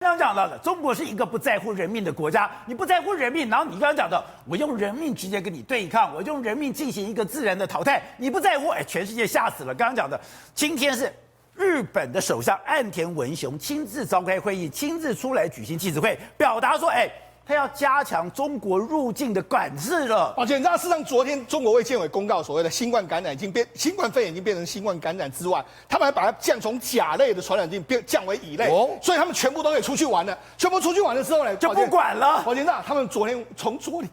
刚刚讲到的，中国是一个不在乎人命的国家。你不在乎人命，然后你刚刚讲的，我用人命直接跟你对抗，我用人命进行一个自然的淘汰，你不在乎，全世界吓死了。刚刚讲的，今天是日本的首相岸田文雄亲自召开会议，亲自出来举行记者会，表达说，他要加强中国入境的管制了。而且你知道，事实上昨天中国卫健委公告，所谓的新冠肺炎已经变成新冠感染之外，他们还把它从甲类的传染病降为乙类，所以他们全部都可以出去玩了。全部出去玩了之后呢，就不管了。我知道他们从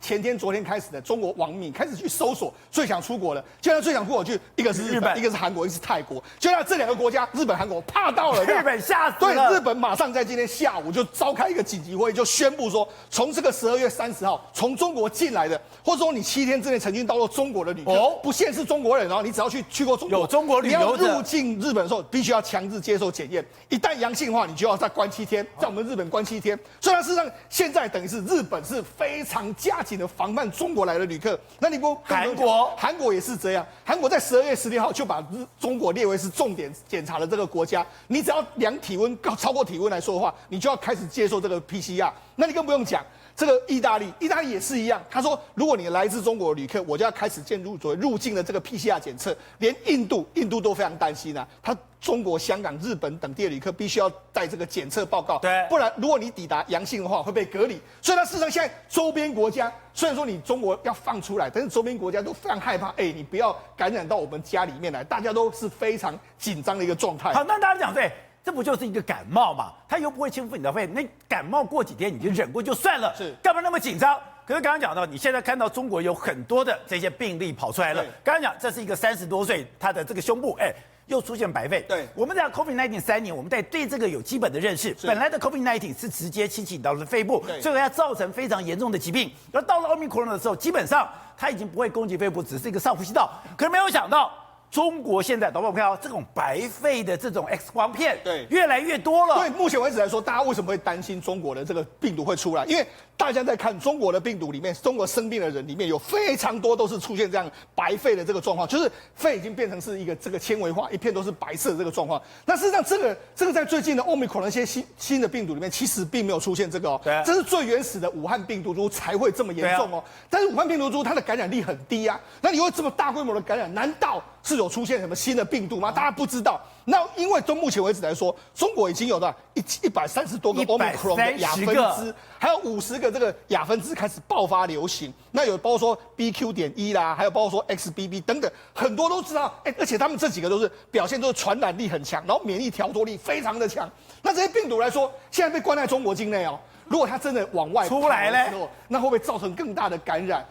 前天开始的中国网民开始去搜索最想出国的，就像最想出国去，一个是日本，一个是韩国，一个是泰国，就像这两个国家，日本、韩国怕到了，日本吓死了。对，日本马上在今天下午就召开一个紧急会议，就宣布说，从这个12月30号从中国进来的，或者说你7天之内曾经到过中国的旅客，不限是中国人哦，你只要去过中国，有中国旅游者，你要入境日本的时候，必须要强制接受检验，一旦阳性的话，你就要再关7天，在我们日本关7天。所以事实上，现在等于是日本是非常加紧的防范中国来的旅客。那你不韩国也是这样，韩国在12月16号就把中国列为是重点检查的这个国家，你只要量体温超过体温来说的话，你就要开始接受这个 PCR。那你更不用讲。这个意大利也是一样。他说，如果你来自中国的旅客，我就要开始进入入境的这个 PCR 检测。连印度都非常担心啊。他中国、香港、日本等地的旅客必须要带这个检测报告，对，不然如果你抵达阳性的话会被隔离。所以，事实上现在周边国家虽然说你中国要放出来，但是周边国家都非常害怕，你不要感染到我们家里面来，大家都是非常紧张的一个状态。好，那大家讲对。这不就是一个感冒嘛？它又不会侵犯你的肺，那感冒过几天你就忍过就算了，是干嘛那么紧张？可是刚刚讲到，你现在看到中国有很多的这些病例跑出来了。刚刚讲这是一个30多岁，他的这个胸部，又出现白肺。对，我们在 COVID-19 3年，我们对这个有基本的认识。本来的 COVID-19 是直接侵袭到了肺部，所以它造成非常严重的疾病。而到了 Omicron 的时候，基本上它已经不会攻击肺部，只是一个上呼吸道。可是没有想到。中国现在，导播我们看到这种白肺的这种 X 光片，越来越多了。对，目前为止来说，大家为什么会担心中国的这个病毒会出来？因为大家在看中国的病毒里面，中国生病的人里面有非常多都是出现这样白肺的这个状况，就是肺已经变成是一个这个纤维化，一片都是白色的这个状况。那事实上，这个在最近的Omicron那些新的病毒里面，其实并没有出现这个哦。这是最原始的武汉病毒株才会这么严重哦。但是武汉病毒株它的感染力很低啊，那你会这么大规模的感染，难道是有出现什么新的病毒吗？大家不知道。那因为到目前为止来说，中国已经有到130多个 Omicron 的亚分支，还有50个这个亚分支开始爆发流行。那有包括说 BQ.1啦，还有包括说 XBB 等等，很多都知道。而且他们这几个都是表现都是传染力很强，然后免疫调脱力非常的强。那这些病毒来说，现在被关在中国境内哦。如果它真的往外出来了，那会不会造成更大的感染？